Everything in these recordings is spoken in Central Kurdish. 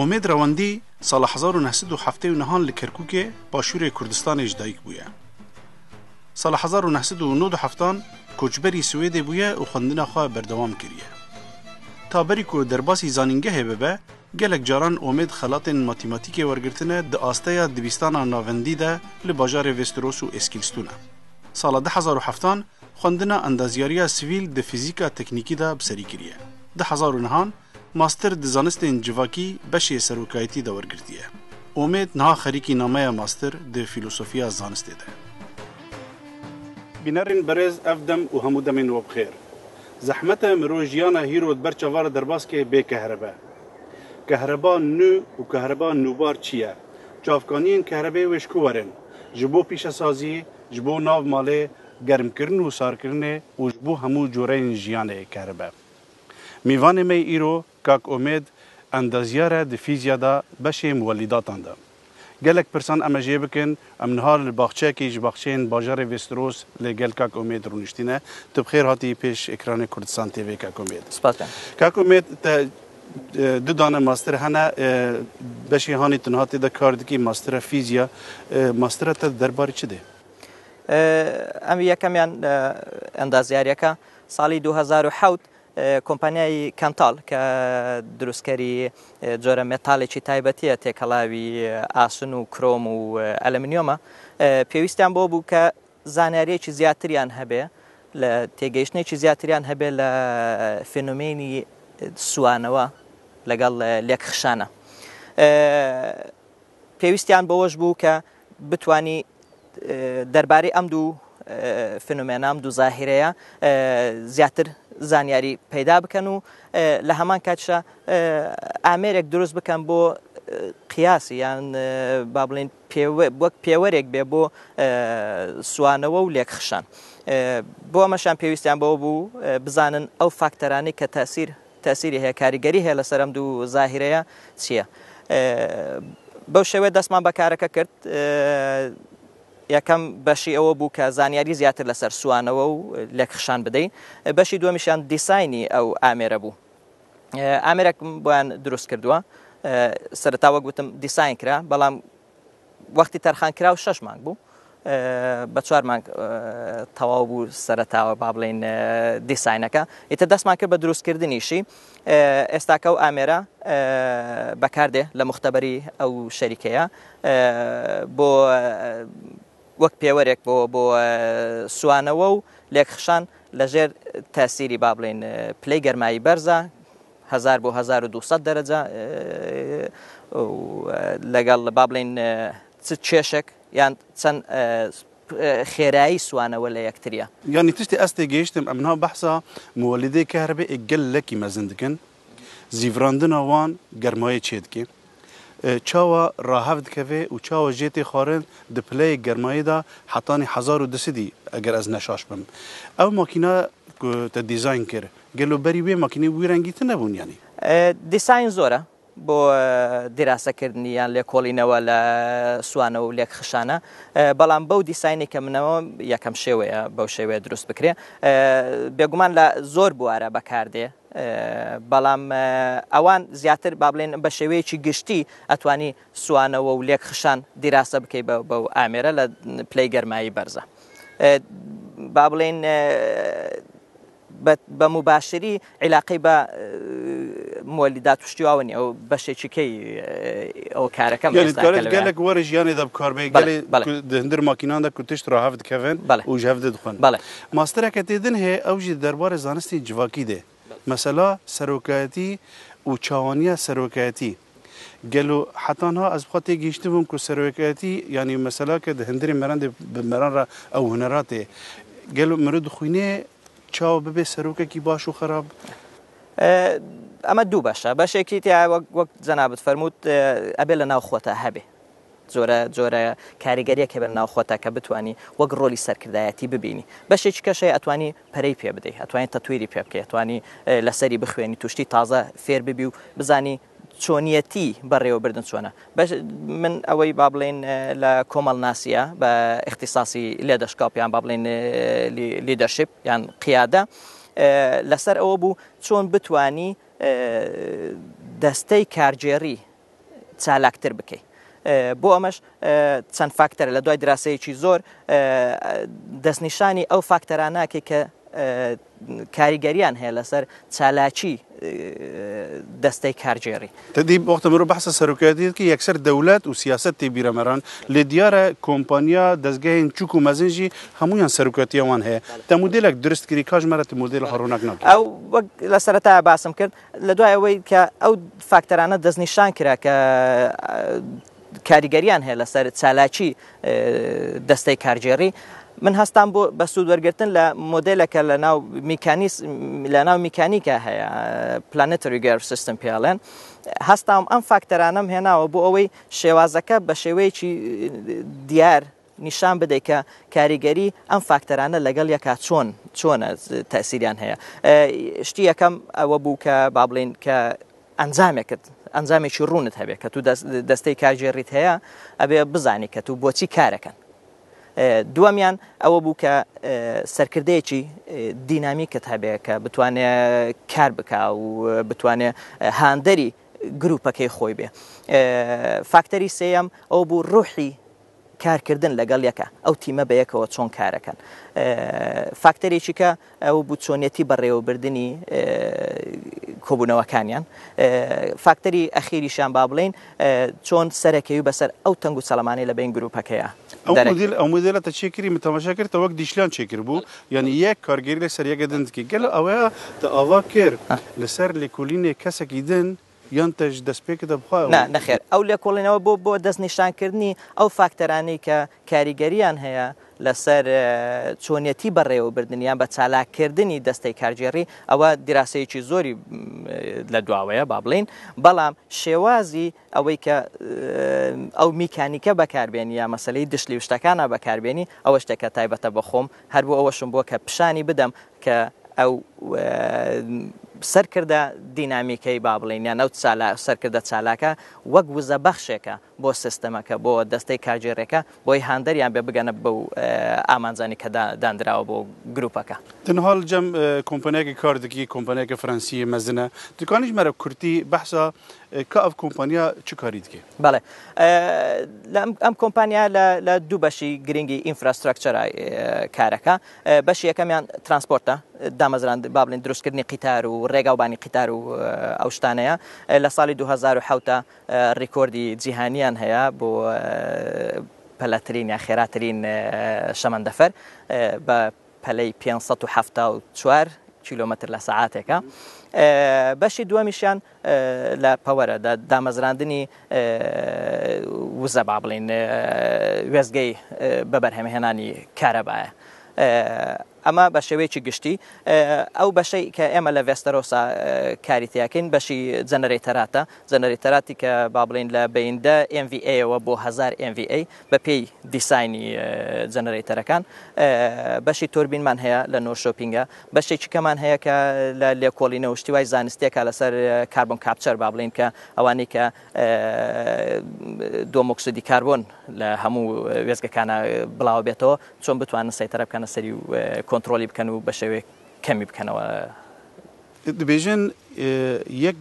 امید رواندی سال 1979 لکرکوک باشور کردستان اجدایک بویه. سال 1997 کوچبری سوئد بویه و خواندن خواه بردوام کریه. تا بری که در باسی زانینگه ببه گلک جاران امید خلات ماتیماتیک ورگرتنه ده آسته دویستان ناوندی ده لباجار وستروس و اسکیلستونه. سال 2007 خواندن اندازیاری سیویل ده فیزیکا تکنیکی ده بسری کریه. 2009 ماستر دزانستین جواکی بشی سروکایتی دور گرتیه. امید نها خریکی نامه ماستر ده فیلوسوفیا زانسته ده. بینرین برز افدم و همودمین و بخیر. زحمت مروجیانا هیرود برچوار درباس که به کهربا. کهربا نو و کهربا نوبار چیه؟ چافکانین کهربای وشکو ورن. جبو پیش سازی، جبو ناو ماله، گرم کرن و سار کرنه و جبو همو جورین جیانه کهربا. میوان می ایرو کاک امید اندازیاره د فیزیا دا بشه مولیداتان دا. گلک پرسان اما جه بکن ام نهار لباخچه که جباخچین باجار وستروس لگل کاک امید رونشتینه. تو بخیر هاتی پیش اکران کردستان تیوی کاک امید. سپاس کاک امید دو دانه ماستر هنه بشه هانی تنهاتی دا کاردکی ماستر فیزیا. ماستر تا درباره چه ده؟ ام یکمیان اندازیاری که سالی 2007 کمپانیای کانتال که دروستکاری جور متال چی تایبتیه تکلاوی آسون و کروم و آلومینیوم پیوستیان بو که زانیاری چی زیاتریان هبه ل تیگیشنی چی زیاتریان هبه ل فنومنی سوانوا لقال لیکخشانه پیوستیان بوش بو که بتوانی درباره ام دو فنومنام دو ظاهره زیاتر زانیاری پیدا بکن و لهمان کاتشا آمریک دروست بکن بو قیاسی یعنی بابلین پیوریک به بو سوانو و لیکخشان بو مشان پیوستیان بو بزانن او فاکتورانی که تأثیری هی کاریگری هی لسرم دو ظاهره چیه بو شوی دستمان بکارک کرد یکم باشی او بو که زانیاری زیاتر لسر سوانه و لیکخشان بدهی باشی دومیشان دیساینی او آمره بو آمره بوان درست کردوه سرتا وقت بودم دیساین کرا بلام وقتی ترخان کرا و 6 مانگ بو با 4 مانگ تواو بو سرتا و بابلین دیساینه که ایت دست مانگ کرد درست کردنیشی استاکو آمره بکارده لمختبری او شرکیه بو وەک پێوەرێک بۆ سوانەوە و لێکخشان لەژێر تاسیری با بڵێن پلەی گەرمایی بەرزە 1000 بۆ 1200 دەرەجە لەگەڵ با بڵێن چ کێشێک یان چەند خێرایی سوانەوە لە یەکتریە یعنی تشتی ئەستێ گەیشتم ئەمنا بەحسا مولدەی کاربێ ئەگەل لەکی مەزن دکن زیڤراندنا وان گەرمایە چێ دکێ چاوا راهفت کهوه و چاوا جیتی خارن دپلی گرمایی دا حتانی 1200 دی اگر از نشاش بم او ماکینا تا دیزاین کر گلو بری وی ماکینی وی رنگیت نبون یعنی دیزاین زوره بو دراسه کردنی یان لکولینەوە لە سوانە و لێکخشانە بەڵام بەو دیساینی کە منەوە یەکەم شێوەیە بەو شێوەیە دروست بکرێ بێگومان لە زۆر بوارە بەکاردێ بەڵام ئەوان زیاتر با بڵێن بە شێوەیەکی گشتی ئەتوانی سوانەوە و لێکخشان دیراسە بکەی بەو ئامێرە لە پلەی گەرمایی بەرزە با بڵێن بمباشری علاقه با مولدات وشتیوانی او بشی کی او کار کم یعنی گلک ورش یعنی دب کار به گلی دندر ماکینان دا کتشت راه هفت کفن و جهفت دخون ماستر کتیدن هی اوجی دربار زانستی جواکی ده مثلا سروکاتی و چوانی سروکاتی گلو حتی ها از بخاطر گیشتم که سروکاتی یعنی مثلا که دندر مران را او هنراته گلو مرد خوینه چاو ببی سروکه کی باش و خراب اما دو باشه کی تا وقت جنابت فرمود ابل ناو خوته هبه زوره کاریگری که بر ناو خوته که بتوانی وقت رولی سرکردایتی ببینی باشه چی کشه اتوانی پری پی بده اتوانی تطویری پی بکی اتوانی لسری بخوانی توشتی تازه فیر ببیو بزانی چونیتی برای وبردن چونه باش من اوی بابلین لکومال ناسیه با اختصاصی لیدرشپ یان بابلین لیدرشپ یان قیاده لسر او بو چون بتوانی دسته کارجری چالاکتر بکەیت. بۆ ئەمەش چەند فاکتەرە لە دوای دراسەیەکی زۆر دەستنیشانی ئەو فاکتەراناکێ کە کاریگەریان هەیە لەسەر چالاکی دەستەی کارژێڕی. تدی وقت مرۆ بەحسە سەرۆکایەتیت کە یەکسەر دەولەت و سیاست تێ بیرەمەران لێ دیارە کۆمپانیا دەستگایên چوک و مەزنجی هەمویان سەرۆکەتیەوان هەیە. تا مودێلێک درست کردی کاژمەرە مودێل هەڕۆناک ناکە. ئەو وەک لە سەرەتا باسم کرد لە دوای ئەوەی کە ئەو فاکتەرانە دەستنیشان کرا کە کاریگەریان هەیە لەسەر چالاکی دەستەی کارژێڕی. من هەستان بۆ بە سوودوەرگرتن لە مۆدلێکە لە ناو میکانیکە هەیە پلانێتەری گەرف سیستم پێڵێن. هەستام ئەم فاکتەرانەم هێناوە بۆ ئەوەی شێوازەکە بە شێوەیەکی دیار نیشان بدەیت کە کاریگەری ئەم فاکتەرانە لەگەڵ یەکا چۆنە تەسیریان هەیە. شتی یەکەم ئەوە بوو کە با بڵێن کە ئەنجامێکی ڕوونت هەبێت کە تو دەستەی کارژێڕیت هەیە ئەبێ بزانی کە تو بۆچی کارەکەن. دووەمیان ئەوە بوو کە سەرکردەیەکی دینامیکت هەبێ کە بتوانێت کار بکە و بتوانێت هاندەری گروپەکەی خۆی بێ. فاکتەری سێەم ئەو بوو ڕوحی کارکردن لەگەڵ یەکە ئەو تیمە بە یەکەوە چۆن کارەکەن. فاکتەرێکی کە ئەو بوو چۆنیەتی بەڕێوەبردننی کۆبوونەوەکانیان. فاکتەری ئەخیریشان با بڵێن چۆن سەرەکەوی بەسەر ئەو تەنگ و سەڵمانی لە بین گروپەکەیە. ئەو مدلە چێکری متەماشا کرد وەک دیشلان چێکر بوو یعنی یەک کارگەری لەسەر یەکە دنکی گەل ئەوەیە ئاوا کرد لەسەر لێکۆلینێ کەسێکی دن یان تەش دەستپێکە بخوا نەخێر ئەو لێکۆڵینەوە بۆ دەستنیشانکردنی ئەو فاکتەرانی کە کاریگەریان هەیە لەسەر چۆنیەتی بەڕێوەبردنیان بە چالاکردنی دەستەی کارژێڕی ئەوە دیراسەیەکی زۆری لە دواوەیە با بڵین. بەڵام شێوازی ئەوەی کە ئەو میکانیکە بەکاربێنی یا مەسلەی دشلی و شتەکانە بەکاربێنی ئەوە شتێکە تایبەتە بە خۆم هەر بۆ ئەوەشم بۆ کە پیشانی بدەم کە ئەو سەرکردە دینامیکەی با بڵێن یان ئەو سەرکردە چالاکە وەک وزە بەخشێکە بۆ سیستەمەکە بۆ دەستەی کارژێڕێکە بۆی هاندەریان بێ بگەنە بەو ئامانزانی کە دانراوە بۆ گروپەکە. تنهاڵ جەم کۆمپانیایەکی کاردەکی کۆمپانیایەکە فەرەنسی مەزنە توانیش مەرە کورتی بەحسا کە ئەو کۆمپانیا چ کاری دکێ؟ بەڵێ ئەم کۆمپانیا لە دوو بەشی گرنگی ئینفراستراکچەرە کارەکە. بەشی یەکەمیان ترانسپۆرتە دامەزراند با بڵێن دروستکردنی قیتار و ڕێگاوبانی قیتار و ئەو شتانەیە. لە ساڵی 2007 ڕیکۆردی جیهانیان هەیە بۆ پەلەترین یا خێراترین شەمەندەفەر بە پەلەی 574 کیلۆمەتر لە سەعاتێکە. بەشی دووەمیشیان لە پەوەرە دامەزراندنی وزە با بڵێن وێزگەی بەبەرهەمهێنانی کارەبایە. ئەمە بە شێوەیەکی گشتی ئەو بەشەی کە ئێمە لە ڤێستەرۆسا کاریتیاکەین بەشی جەنەرێتەراتی کە با بڵێن لە بەیندە MVA-ەوە بۆ 1000 MVA بە پێی دیساینی جەنەرێتەرەکان. بەشی تۆربینمان هەیە لە نۆشۆپینگە. بەشێکی کەمان هەیە کە لە لێکۆڵینەوە شتیوای زانستیەکە لەسەر کاربۆن کاپچەر با بڵێن کە ئەوانەی کە دۆمۆکسیدی کاربۆن لە هەموو وێزگەکانە بڵاو بێتەوە چۆن بتوانن سەیتەرە بکەنە سەری و کۆنتترۆلی بکەن و بە شێوەیە کەمی بکەنەوە. دەبێژن یەک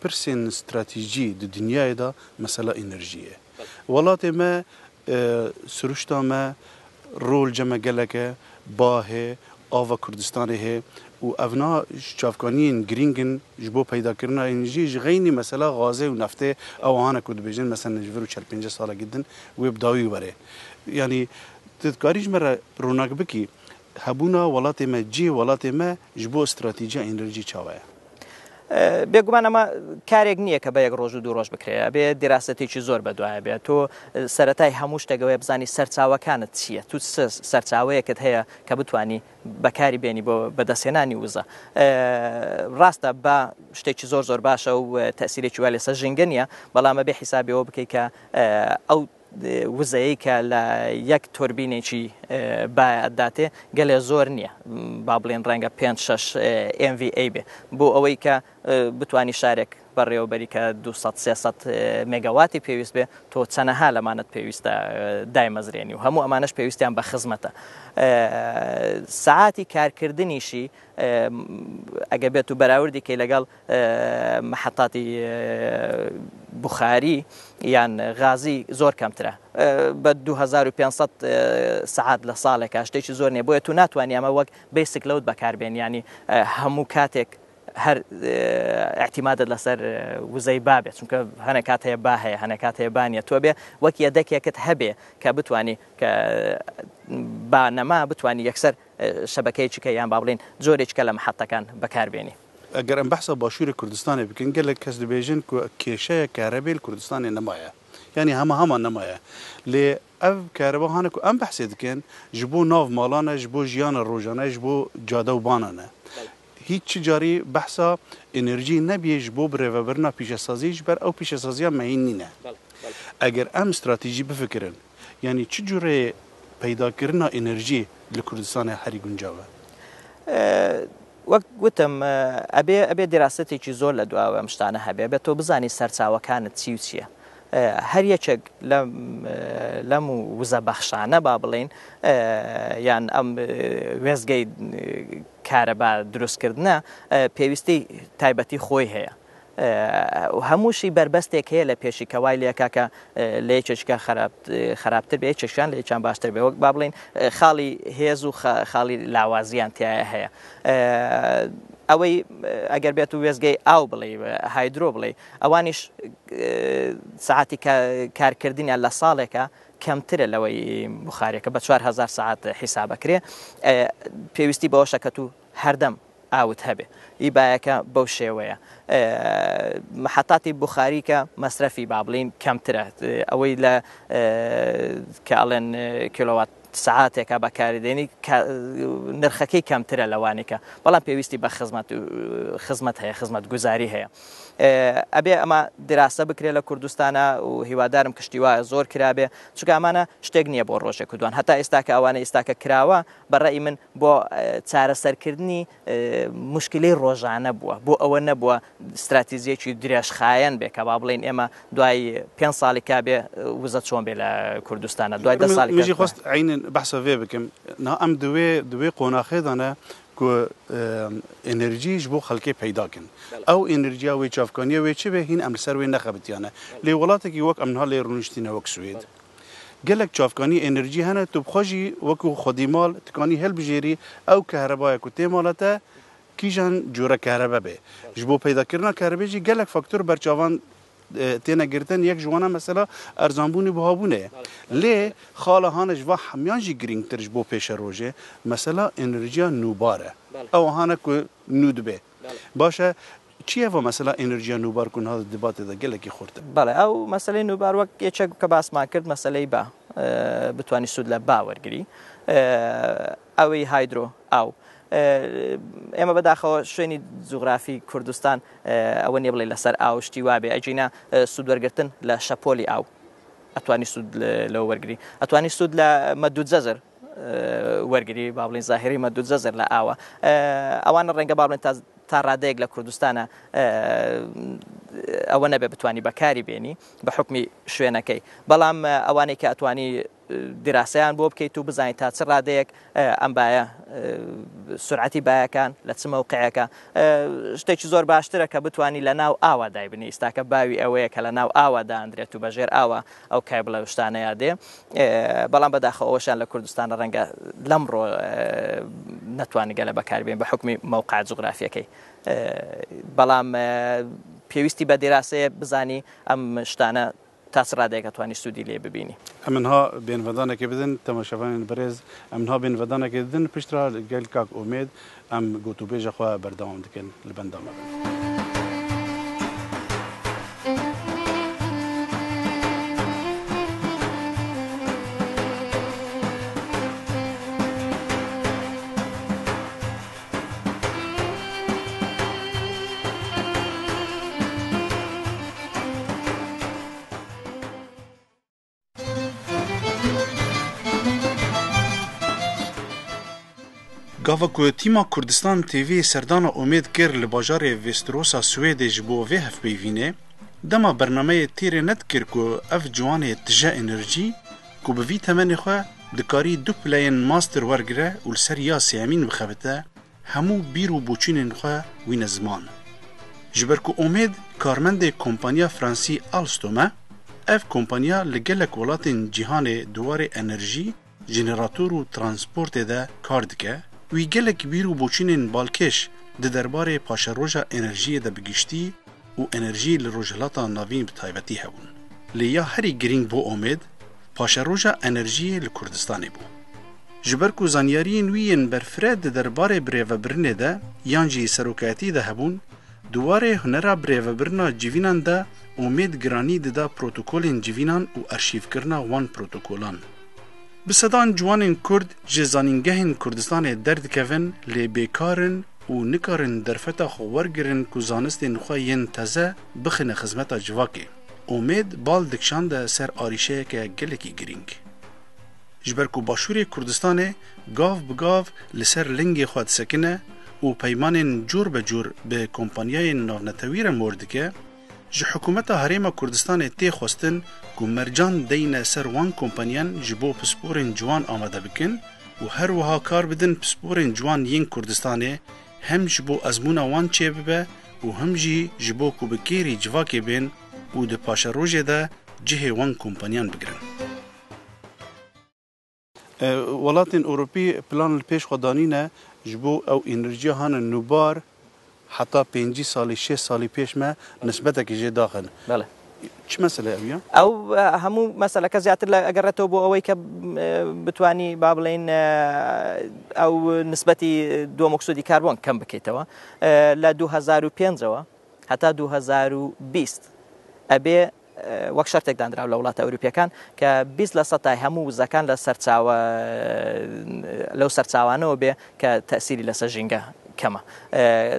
پرسێن استراتیژی د دنیایدا مەسەلە ئینەرژیە. وڵاتێ me سروشتا me rol ceme geleke bahê ava Kurdistanê hê û evna çavkaniyên girîngin ji bo peydakirina enerjî ji xeynî mesela gazê û neftê ew hane ku dibêjin mesela ji vir û 45 sala gidin wê bi dawî were. Yani تذكاري جمرة روناق بكي هبونا ولاتي ما جي ولاتي ما جبو استراتيجية انرجي چاوية. بێگومان ئەمە کارێک نییە کە بە یەک ڕۆژ و دوو ڕۆژ بکرێ بێ دیراسەتێکی زۆر بەدوایە بێت تۆ سەرەتای هەموو شتێکەوەی بزانی سەرچاوەکانت چییە تو سەرچاوەیەکت هەیە کە بتانی بەکاری بێنی بۆ بەدەستێنانی وزە. ڕاستە بە شتێکی زۆر باشە و تەسیرێکی وای لەسەر ژینگە نیە بەڵامە بێ حیسابیەوە بکەیت کە ئەو وزەیە کە لە یەک تۆربینێکی بایەداتێ گەلێ زۆر نییە با بڵێن ڕەنگە 5-6 MVA بێ بۆ ئەوەی کە بتانی شارێک بەڕێوەبەری کە 200-300 مێگاواتی پێویست بێ تۆ چەنەها لەمانت پێویستە دایمەزرێنی و هەموو ئەمانش پێویستیان بە خزمەتە. ساعاتی کارکردنیشی ئەگە بێت و بەراوردی کەی لەگەڵ مەحەتاتی بخاری یان غازی زۆر کەمترە بە 2500 سعات لە ساڵێکە شتێکی زۆر نیە بۆیە تو ناتوانانی ئەمە وەک بیسک لەوت بەکاربێن ینی هەموو کاتێک هەر احتیمادت لەسەر وزەی بابێت چونکە هەنە کات هەیە با هەیە هەنە کات هەیە بانیە تۆ بێ وەک یەدەکێکت هەبێ کە بتانی کە با نەما بتانی یەکسەر شەبەکەیچکە یان با بڵین جۆرێککە لە محەتەکان بەکاربێنی ئەگەر ئەم بەحسە باشووری کوردستانی بکەن گەلێک کەس دەبێژن کێشەیە کارەبێ کوردستانی نەمایە ینی هەمە نەمایە لێ ئەو کارەبا هەنێک و ئەم بەحسێ دکەن ji بۆ ناو ماڵانە ji بۆ ژیانە ڕۆژانە ji بۆ جادە و بانانە هیچ جاری بەحسا ئێنەرژی نەبێژ بۆ برێڤەبرنا پیشەسازیش بەر ئەو پیشەسازیە مەین نینە ئەگەر ئەم استراتیژی بفکرن ینی چ جوڕێ پەیداکردنا ئێنەرژی لە کوردستانی هەری گونجاوە وەک گوتم ئەبێ دیراستێکی زۆر لە دواوە ئەم شتانە هەبێ بێت تۆ بزانی سەرچاوەکانت چی و چییە هەر یەکێک لەم وزە بەخشانە با بڵێن یان ئەم وێزگەی کارەبا دروستکردنە پێویستی تایبەتی خۆی هەیە هەمووشی بربەستێک هەیە لە پێشی کەوای لێکاکە لە یەکێکە خراپتر بێ یەکێکیان لە یەکیان باشتر بێ وەک با بڵێن خاڵی هێز و خاڵی لاوازیان تایە هەیە ئەوەی ئەگەر بێت و وێزگەی ئاو بڵێ هایدرۆ بڵێ ئەوانیش ساعتی کارکردنیان لە ساڵێکە کەمترە لەوەی بخارێکە بە 4000 ساعت حیسابەکرێ پێویستی بەوەشە کە تو هەردەم ئاوت هەبێ ئیبایەکە بەو شێوەیە محەتاتی بخاری کە مەسرەفی با بڵین کەمترە ئەوەی لە کە ئەڵێن کیلۆوات ساعاتێکە بەکاردێنی نرخەکەی کەمترە لەوانێکە بەڵام پێویستی بە خزمەت هەیە خزمەت گوزاری هەیە ئەبێ ئەمە دراسە بکرێت لە کوردستانە و هیوادارم کشتی وایە زۆر کرابێ چونکە ئەمانە شتێک نییە بۆ ڕۆژێک دوان هەتا ئێستاکە ئەوانە ئێستاکە کراوە بەڕێی من بۆ چارەسەرکردنی مشکلەی ڕۆژانە بووە بۆ ئەوە نەبووە استراتیزیەکی درێژخایەن بێ کە با بڵێن ئێمە دوای 5 ساڵی کابێ وزە چۆن بێ لە کوردستانە دوای 10 ساڵی خۆست عینن بەحسە وێ بکەم ئەم دوێ قۆناخێدانە ئێنەرژیش بۆ خەڵکی پەیداکن ئەو ئێنەرژیا وێ چاافکانیە وێ چ بێ هین ئەم لەسەر وێ نەخەبتیانە لێ وڵاتێکی وەک ئەمها لێ ڕونشتینە وەک سوێد gelek çavkanî enerjî hene tu xwe jî wekû xwedîmal tikanî helbijêrî ew kehrebaya ku tê mala te kîjan cure kehrebe bê ji bo peydakirina kehrebê jî gelek faktor berçavan têne girtin yek ji wan mesela erzanbûnê buhabûnê ye lê xala hane ji va hemyan jî girîngtir ji bo pêşe rojê mesela enerjiya nûbar e ew hane ku nû dibe baş e چیە مەسەلا ئێنەرژیا نووبار کوون هەڵ دیباتێدا گەلێکی خورتە بەڵێ ئەو مەسلەی نووبار وەک یەکێک کە باسمان کرد مەسلەی با بتوانانی سوود لە باوەرگری ئەوەی هایدرۆ ئاو ئێمە بەداخەوە شوێنی جوغرافی کوردستان ئەوە نیە بڵێ لەسەر ئاو شتی وابێ ئەجینا سوود وەرگرتن لە شەپۆلی ئاو ئەتوانی سوود لەوە وەرگری ئەتوانی سوود لە مەدود جەزر وەرگری با بڵین زاهری مەدود جەزر لە ئاوە ئەوانە ڕەنگە با بڵێن تا ڕادەیەک لە کوردستانە ئەوە نەبێ بتوانی بەکاری بێنی بە حکمی شوێنەکەی بەڵام ئەوانەی کە ئەتوانی دراسەیان بۆ بکەیت و بزانیت تا چ ڕادەیەک ئەم بایە سورعەتی بایەکان لە چ مەوقعەکە شتێکی زۆر باشترە کە بتوانی لە ناو ئاوا دایبنی ئێستاکە باوی ئەوەیە کە لە ناو ئاوا دانرێت و بەژێر ئاوا ئەو کای بڵە شتانەیە دێ بەڵام بەداخەوە ئەوەشان لە کوردستانە ڕەنگە لەمڕۆ نەتوانێت گەلە بەکاربێن بە حکمی مەوقع جوغرافیەکەی بەڵام پێویستی بە دیراسەیە بزانی ئەم شتانە تا چ ڕادەیەک ئەتوانی سوودی لێ ببینی ئەمنها بێنڤەدانێکی بدن تەماشەوانین بەڕێز ئەمنها بێنڤەدانێکی دن پشترا گەل کاک ئومێد ئەم گوتوبێژە خوا بەردەوام دکەن لە بەندامە بن Gava ku tîma Kurdistan TV serdana Umêd kir li bajarê Vesterosa Swêdê ji bo vê hevpeyvînê dema bernameyê têrê nedikir ku ev ciwanê tije enerjî ku bi vî temenê xwe dikarî du pileyên master wergire û li ser ya sêmîn bixebite hemû bîr û boçînên xwe wîne ziman. جبرکو امید کارمند کمپانیا فرانسی آلستومه اف کمپانیا لگلک ولاتین جهان دوار انرژی جنراتور و ترانسپورت ده کار دکه وی گلک بیرو بوچینین بالکش ده درباره پاشروژا انرژی ده بگشتی و انرژی لروجلاتا ناوین بتایبتی هبون. لیا هری گرینگ بو امید پاشروژا انرژی لکردستانی بو. جبرکو زانیارین وین برفرد ده درباره بریو برنه ده یانجی سروکاتی ده هبون دواره هنرا بریو برنا جیوینان ده امید گرانی ده ده پروتوکولین جیوینان و ارشیف کرنا وان پروتوکولان. بسدان جوانین کرد جزانینگهین کردستان درد کهون لی بیکارن و نکارن درفتا خوارگرن که زانستین خواهین تازه بخن خدمت جواکی. امید بال دکشان ده سر آریشه که گلکی گرینگ. جبرکو باشور کردستان گاو بگاو لسر لنگ خواد سکنه و پیمان جور بجور به کمپانیای ناونتویر مورد که جه حکومت هریما کردستان تی خواستن که مرجان دین سر وان کمپانیان جبو پسپورن جوان آمده بکن و هر وها کار بدن پسپورن جوان ین کردستانه هم جبو ازمون وان چه ببه و هم جبو که بکیری جواکی بین و ده پاش روژه ده جه وان کمپانیان بگرن. ولاتین اوروپی پلان الپیش خودانینه جبو او انرژی هان نوبار حتی 5 سالی 6 سالی پیش ما نسبتا که جه داخل. بله. چه مسئله اویا؟ او همو مسئله که زیاتر اگرتو بو اوی که بتوانی بابلین او نسبتی دو مکسودی کربن کم بکیتوا ل 2015 حتی 2020 ابي وەک شەرتێک دانراو لە وڵاتە ئەوروپیەکان کە 20% هەموو وزەکان لە لەو سەرچاوانەوە بێ کە تەسیری لەسەر ژینگە کەمە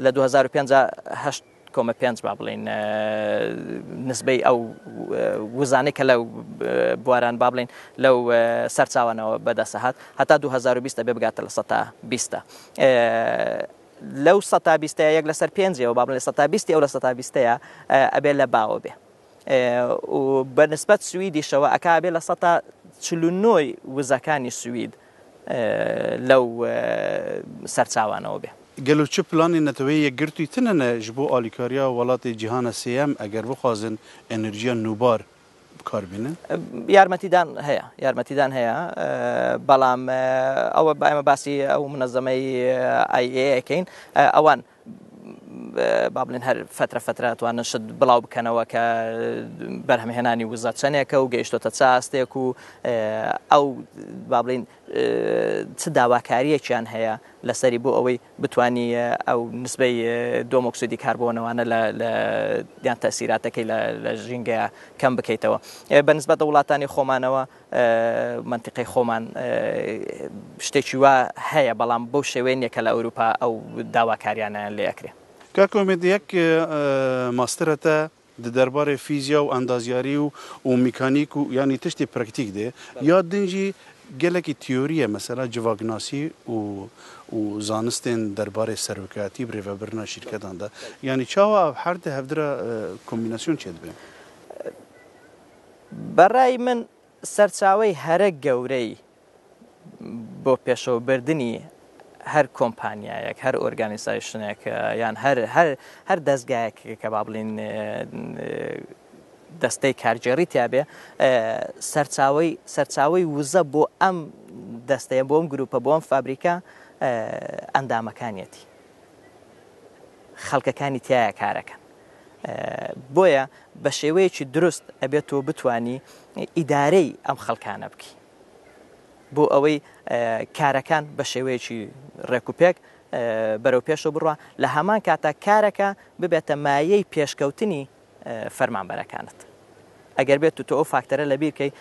لە 2015 8.5 با بڵین نسبەی ئەو وزانەی کە لەو بواران با بڵین لەو سەرچاوانەوە بەدەسەهات هەتا 2020 بێ بگاتە لە 120 لەو 120 یەک لەسەر 5 با بڵین 120 ئەو لە 120 ئەبێ لە باوە بێ و بەنسبەت سویدیشەوە ئەکا بێ لە 149 وزەکانی سوید لەو سەرچاوانەوە بێ. گەلو چه پلانی نەتەوەی یەکگرتووی تنەنە ji بۆ ئالیکاریە وڵاتی جیهانە سێەم ئەگەر بخوازن ئەنرژیە نوبار بکاربێنن؟ یارمەتیدان هەیە بەڵام ئەوە ئێمە باسی ئەو منەزەمەی IEA ئەکەین ئەوان با بڵێن هەر فترە توانن شت بڵاو بکەنەوە کە بەرهەمهێنانی وزە چەندێکە و گەیشتۆتە چاستێک و ئەو با بڵێن چ داواکاریەکیان هەیە لەسەری بۆ ئەوەی بتوانی ئەو نسبەی دۆمۆکسیدی کاربۆنەوانە لە یان تەسیراتەکەی لە ژینگە کەم بکەیتەوە بەنسبەت وڵاتانی خۆمانەوە منتیقەی خۆمان شتێکی وا هەیە بەڵام بەو شێوەیە نییە کە لە ئەوروپا ئەو داواکاریانیان لێ ئەکرێ. کاکۆمێد یەک ماسترەتە درباره فیزیا و اندازیاری و میکانیک و یعنی تشتی پرکتیک ده یا دنجی گلکی تیوریه مثلا جواگناسی و زانستین درباره سروکاتی بری و برنا شرکتان ده یعنی چاوا هر ده هفدرا کمبیناسیون چید بیم؟ برای من سەرچاوەی هەرە گەورەی بۆ پێشەوە بردننی هەر کۆمپانیایەک هەر ئۆرگانیزایشنێک یان هەر دەستگایەک کە با بڵین دەستەی کارگێڕی تیابێ سەرچاوەی وزە بۆ ئەم دەستەیە بۆ ئەم گروپە بۆ ئەم فابریکە ئەندامەکانیەتی خەڵکەکانی تایە کارەکەن بۆیە بە شێوەیەکی دروست ئەبێتەوە بتوانی ئیدارەی ئەم خەڵکانە بکەی بۆ ئەوەی کارەکان بە شێوەیەکی ڕێکوپێک بەرەو پێشەوە بڕوە لە هەمان کاتە کارەکە ببێتە مایەی پێشکەوتنی فەرمانبەرەکانت ئەگەر بێت تۆ ئەو فاکتەرە لەبیرکەی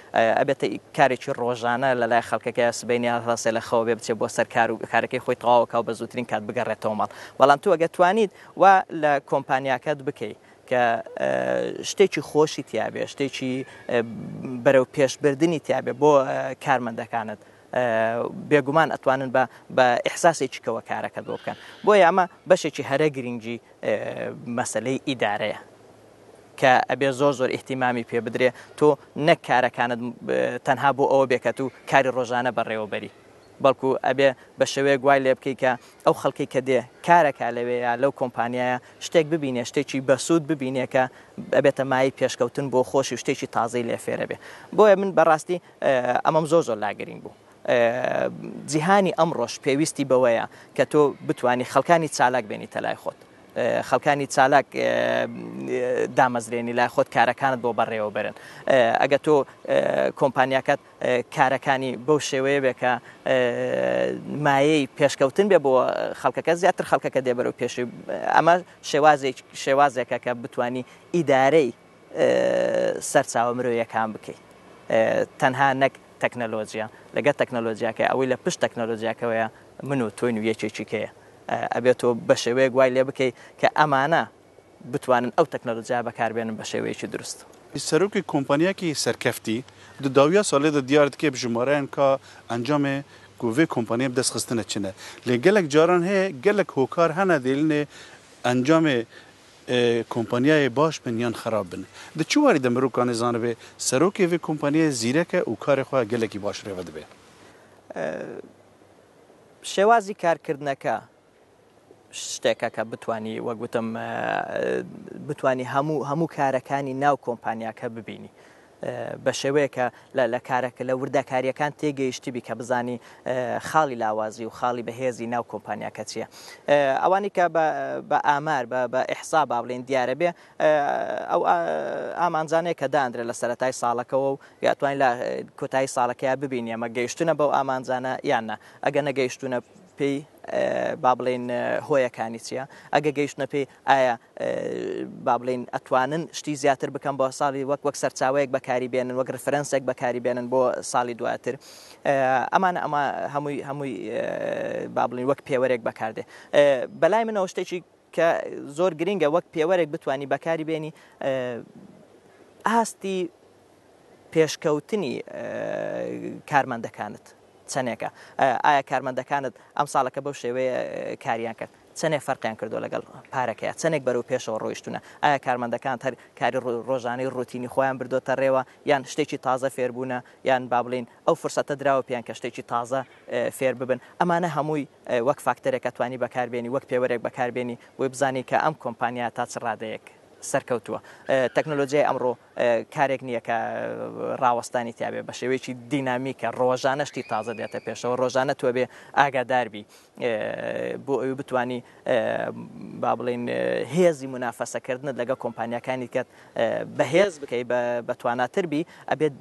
ئەبێتە کارێکی ڕۆژانە لە لای خەڵکەکە سبەینیان ڕاستێ لە خەوە بێ بچێت بۆ سەر کار و کارەکەی خۆی تەواوەکە و بە زووترین کات بگەڕێتەوە ماڵ بەڵام تو ئەگە توانیت وا لە کۆمپانیاکەت بکەیت کە شتێکی خۆشی تیابێ شتێکی بەرەو پێشبردننی تیابێ بۆ کارمەندەکانت بێگومان ئەتوانن بە ئیحساسێکی کەوە کارەکەت بۆ بکەن بۆیە ئەمە بەشێکی هەرە گرنگی مەسەلەی ئیدارەیە کە ئەبێ زۆر ئیحتیمامی پێ بدرێ تۆ نەک کارەکانت تەنها بۆ ئەوە بێکەت و کاری ڕۆژانە بەڕێوەبەری بەڵکو ئەبێ بە شێوەیە گوای لێ بکەی کە ئەو خەڵکی کە دێ کارەکە لەوەیە لەو کۆمپانیایە شتێک ببینێ شتێکی بەسوود ببینێ کە ئەبێتە مای پێشکەوتن بۆ خۆشی شتێکی تازەی لێ فێرە بێ بۆیە من بەڕاستی ئەمەم زۆر لاگرین بوو جیهانی ئەمڕۆژ پێویستی بەوەیە کە تۆ بتانی خەڵکانی چالاک بێنیتە لای خۆت خەڵکانی چالاک دامەزرێنی لای خۆت کارەکانت بۆ بەڕێوە بەرن ئەگە تۆ کۆمپانیاکەت کارەکانی بەو شێوەیە بێ کە مایەی پێشکەوتن بێ بۆ خەڵکەکە زیاتر خەڵکەکە دێ بەرەو پێشی ئەمە شێوازێکە کە بتانی ئیدارەی سەرچاوە مرۆیەکان بکەیت تەنها نەک تەکنەلۆژیا لەگە تەکنەلۆژیاکە ئەوەی لە پشت تەکنەلۆژیاکەوەیە من و تۆین و یەکێکی کەیە ئەبێتەوە بە شێوەیە گوای لێ بکەیت کە ئەمانە بتوانن ئەو تەکنەلۆژیا بەکاربێنن بە شێوەیەکی دروست سەرۆکی کۆمپانیاکی سەرکەفتی داویا ساڵێدا دیار دکێ بژمارەیان کە ئەنجامێ گوێ کۆمپانیە بدەستخستنە چنە لێ gelek caran heye gelek hokar hene dêlinê encamê kompaniyayê baş bin yan xerab bin di çi warî de mirokanê zanibe serokê vê kompaniyê zîrek e û karê xwe gelekî baş rêve dibe شێوازی کارکردنەکە شتێکە کە بتانی وەگوتم بتانی هەموو کارەکانی ناو کۆمپانیاکە ببینی بە شێوەیە کە لە کارەکە لە وردەکاریەکان تێگەیشتبی کە بزانی خاڵی لاوازی و خاڵی بەهێزی ناو کۆمپانیاکە چییە ئەوانی کە بە ئامار بە ئیحسا با بڵێن دیارە بێ ئەو ئامانجانەیە کە دانرێت لە سەرەتای ساڵەکەەوە و یاتوانین لە کۆتایی ساڵەکەیە ببینی ئەمە گەیشتونە بەو ئامانجانە یاننا ئەگە نەگەیشتونە پێی با بڵێن هۆیەکانی چییە ئەگە گەیشتنە پێی ئایا با بڵێن ئەتوانن شتی زیاتر بکەم بۆ ساڵی وەک سەرچاوەیەک بەکاری بێنن وەک ڕفرەنسێک بەکاری بێنن بۆ ساڵی دواتر ئەمانە ئەمە هەمووی با بڵێن وەک پێوەرێک بەکاردێ بەلای منەوە شتێکی کە زۆر گرینگە وەک پێوەرێک بتانی بەکاری بێنی ئاستی پێشکەوتنی کارمەندەکانت چەندێکە ئایا کارمەندەکانت ئەم ساڵەکە بەو شێوەیە کاریان کرد چەندێک فەرقیان کردو لەگەڵ پارەکەیە چەندێک بەرەو پێشەوە ڕۆیشتونە ئایا کارمەندەکان هەر کاری ڕۆژانەی ڕوتینی خۆیان بردۆتە ڕێوە یان شتێکی تازە فێربوونە یان با بڵێن ئەو فرسەتە دراوە پێیان کە شتێکی تازە فێر ببن ئەمانە هەمووی وەک فاکتەرێک ئەتوانی بەکاربێنی وەک پێوەرێک بەکاربێنی بۆی بزانی کە ئەم کۆمپانیا تا چ ڕادەیەک سەرکەوتووە تەکنۆلۆژیای ئەمڕۆ کارێک نییە کە ڕاوەستانی تیاابێ بە شێوەیەکی دینامیکە ڕۆژانە شتی تازە دێتە پێشەوە ڕۆژانە تۆ بێ ئاگاداربی بۆ ئەوی بتانی با بڵێن هێزی منافەسەکردنت لەگە کۆمپانیەکانی کەت بەهێز بکەی بەتواناتربی ئەبێت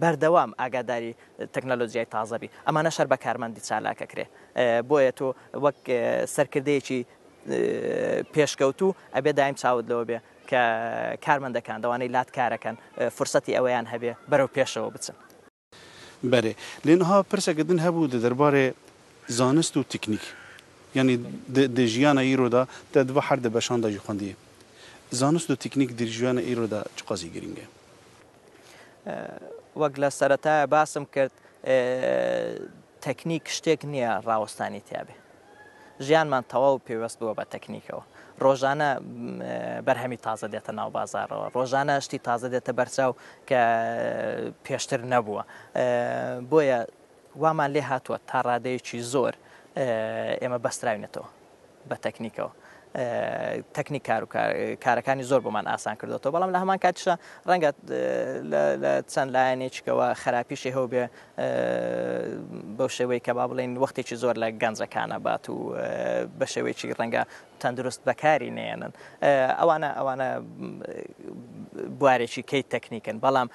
بەردەوام ئاگاداری تەکنۆلۆژیای تازەبی ئەمانە شەر بە کارمەندی چالاکەکرێ بۆیە تۆ وەک سەرکردەیەکی پێشکەوتو ئەبێ دایم چاوت لەوە بێ کە کارمەندەکان دەوانەی لات کارەکەن فرسەتی ئەوەیان هەبێ بەرەو پێشەوە بچن بەێ لێنها پرسەکردن هەبوو دە دەربارێ زانست و تکنیک یعنی ژیانە ئیرۆدا دەدوە هەر دە بەشانداژی خوندیە زانست و تکنیک دژیانە ئیرۆدا چ قازی گرنگە وەک لە سەرەتایە باسم کرد تەکنیک شتێک نییە ڕاوەستانی تیاابێ ژیانمان تەواو پێوەست بووە بە تەکنیکەوە ڕۆژانە بەرهەمی تازە دێتە ناو بازارەوە ڕۆژانە شتی تازە دێتە بەرچاو کە پێشتر نەبووە بۆیە وامان لێ هاتووە تا ڕادەیەکی زۆر ئێمە بەستراوینێتەوە بە تەکنیکەوە تەکنیک کارەکانی زۆر بۆمان ئاسان کردەوە بەڵام لە هەمان کاتیشە ڕەنگە لە چەند لایەنێکەوە خراپیشی هەو بێ بەو شێوەی کە با بڵێن وەختێکی زۆر لە گەنجەکانە بات و بە شێوەیەکی ڕەنگە تەندروست بەکاری نێنن ئەوانە بوارێکی کەی تەکنیکن بەڵام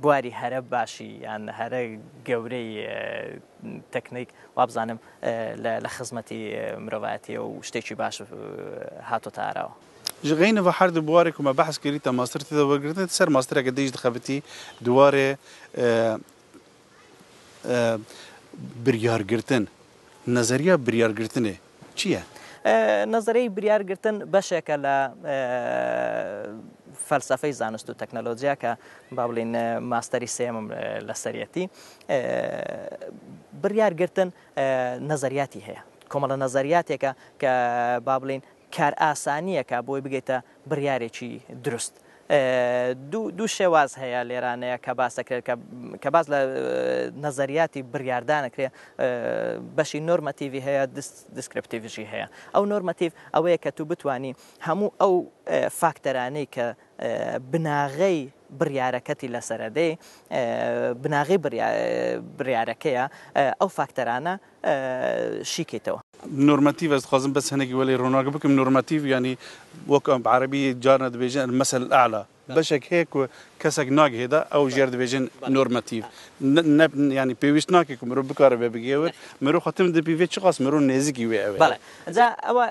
بواری هەرە باشی یان هەرە گەورەی تەکنیک وابزانم لە خزمەتی مرۆڤایەتی و شتێکی باش هاتۆتە ئاراوە ژغینە بە هەر بوارێک ومە بەحث کردیتە ماسترتیدا وەرگرتن سەر ماسترێکە دەیش دخەبەتی دوارێ بریارگرتن نەزەریە بریارگرتنێ چییە؟ نظریی بریارگرتن بەشێکە لە فەلسەفەی زانست و تەکنەلۆجیا کە با بڵین ماستەری سێمم لە سەرەتی بریارگرتن نەزەریاتی هەیە کۆمەڵە نەزەریاتێکە کە با بڵین کار ئاسانیەکە بۆی بگەیتە بڕیارێکی دروست دوو شێواز هەیە لێرانەیە کە باسەکرێت کە باز لە نەزەریاتی بڕیاردانەکرێ بەشی نۆرمەتیڤی هەیە دیسکرپتیڤژی هەیە ئەو نۆرمەتیڤ ئەوەیە کە تو بتانی هەموو ئەو فاکتەرانەی کە بناغەی بڕیارەکەتی لەسەردەی بناغی بڕیارەکەیە ئەو فاکتەرانە شیکێتەوە نورماتيف از خازم بس هنگی ولی روناق بكم نورماتيف يعني وكم بعربي جارنا دبيجن المثل الأعلى بشك هيك كسك ناق هذا أو جار دبيجن نورماتيف يعني بيوش ناقك مرو بكار بيجيور مرو ختم دبيفيت شخص مرو نزيكي ويا بله إذا أو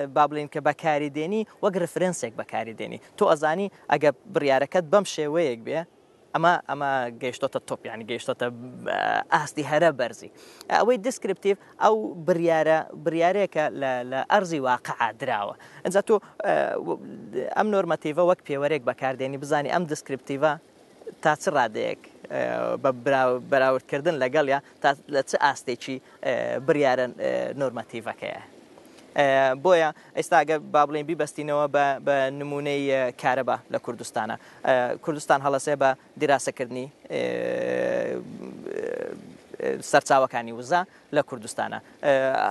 بابلين كبكاري ديني وقرفرنسك بكاري ديني تو أزاني أجا برياركت بمشي ويك بيه أما جيشتوتا توب يعني جيشتوتا أصلي هرا برزي أو ديسكريبتيف أو بريارة لأرزي واقع دراوة إذا تو أم نورماتيفا وقت بيوريك بكارديني بزاني أم ديسكريبتيفا تاثر عليك براورد كردن لقاليا تأستيشي بريارة نورماتيفا كيا بۆیە ئێستا ئەگە با بڵێن بیبەستینەوە بە نمونەی کارەبا لە کوردستانە کوردستان هەڵەسێ بە دیراسەکردنی سەرچاوەکانی وزە لە کوردستانە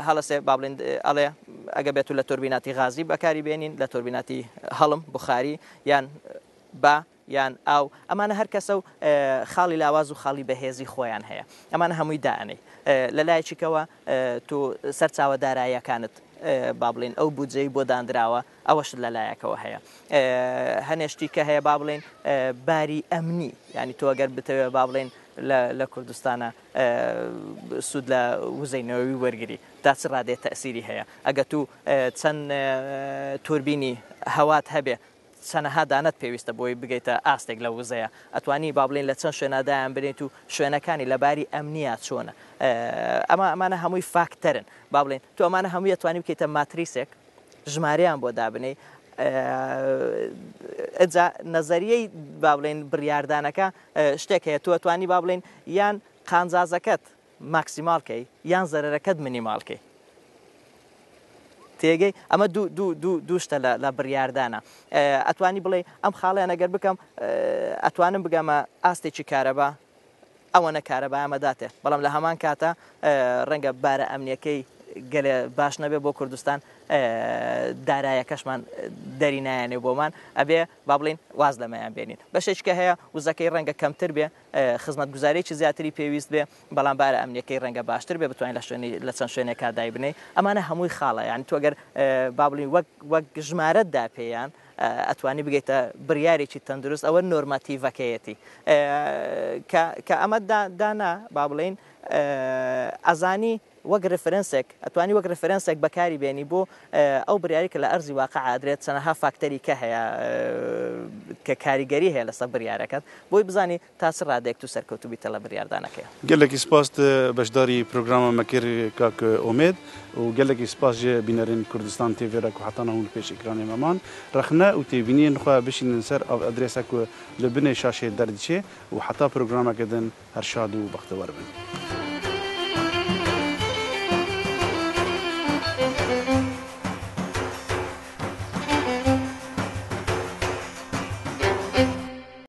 هەڵەسێ با بڵێن ئەڵێ ئەگە بێت لە توربیناتی غازی بەکاری بێنین لە توربیناتی هەڵم بخاری یان با یان ئاو ئەمانە هەر کەسە و خاڵی لاواز و خاڵی بەهێزی خۆیان هەیە ئەمانە هەمووی دائنەی لە لایەکیکەوە تو سەرچاوە داراییەکانت با بڵێن ئەو بودجەی بۆ دانراوە ئەوەش لە لایەکەوە هەیە هەنێشتی کە هەیە با بڵێن باری ئەمنی ینی تۆ ئەگەر بتەوێت با بڵێن لە کوردستانە سوود لە وزەینەوەی وەرگری تا چ ڕادێت تەئسیری هەیە ئەگە تو چەند توربینی هەوات هەبێ چەنەها دانت پێویستە بۆی بگەیتە ئاستێک لە وزەیە ئەتوانی با بڵێن لە چەند شوێنەدایان بنێت و شوێنەکانی لەباری ئەمنیە چۆنە ئەمانە هەمووی فاکتەرن با بڵێن تو ئەمانە هەمووی ئەتوانی بکەیتە ماتریسێک ژمارەیان بۆ دابنەی ئەجا نەزەریەی با بڵێن بڕیاردانەکە شتێک هەیە تو ئەتوانی با بڵێن یان قانزازەکەت ماکسیماڵکەی یان زەرەرەکەت منیماڵکەی تێگەی ئەمە دوو شتە لە بڕیاردانە ئەتوانی بڵێ ئەم خاڵیان ئەگەر بکەم ئەتوانم بگەمە ئاستێکی کارەبا ئەوەنە کارەبا ئەمەداتێ بەڵام لە هەمان کاتە ڕەنگە بارە ئەمنیەکەی گەلێ باش نەبێ بۆ کوردستان دارایەکەشمان دەری نایانێ بۆمان ئەبێ با بڵێن واز لەمەیان بێنین بەشێککە هەیە وزەکەی ڕەنگە کەمتر بێ خزمەت گوزارێکی زیاتری پێویست بێ بەڵام بارە ئەمنیەکەی ڕەنگە باشتر بێ بتوانین لە چەند شوێنێکا دای بنێ ئەمانە هەمووی خاڵە یانی تۆ ئەگەر با بڵین وەک ژمارەتدا پێیان ئەتوانی بگەیتە بڕیارێکی تەندروست ئەوە نۆرماتیڤەکەیەتی کە ئەمە دانا با بڵێن ئەزانی وەک ڕفرەنسێک ئەتوانی وەک ڕفرەنسێک بەکاری بێنی بۆ ئەو بڕیاری کە لە ئەرزی واقع ئادرێت چەنەها فاکتەری کە هەیە کە کاریگەری هەیە لەسەر بڕیارەکەت بۆی بزانی تا چ ڕادێک تو سەرکەوتو بیتە لە بڕیاردانەکەی gelekî spas beşdarî programa me kir kak Omêd û gelekî spas ji bînerên Kurdistan TV re ku hetana hûn pêş ekranê meman rexne û têbîniyên xwe bişînin ser av adresa ku li binê şaşê derdiçe û heta programeke din her şad û bextewar bin.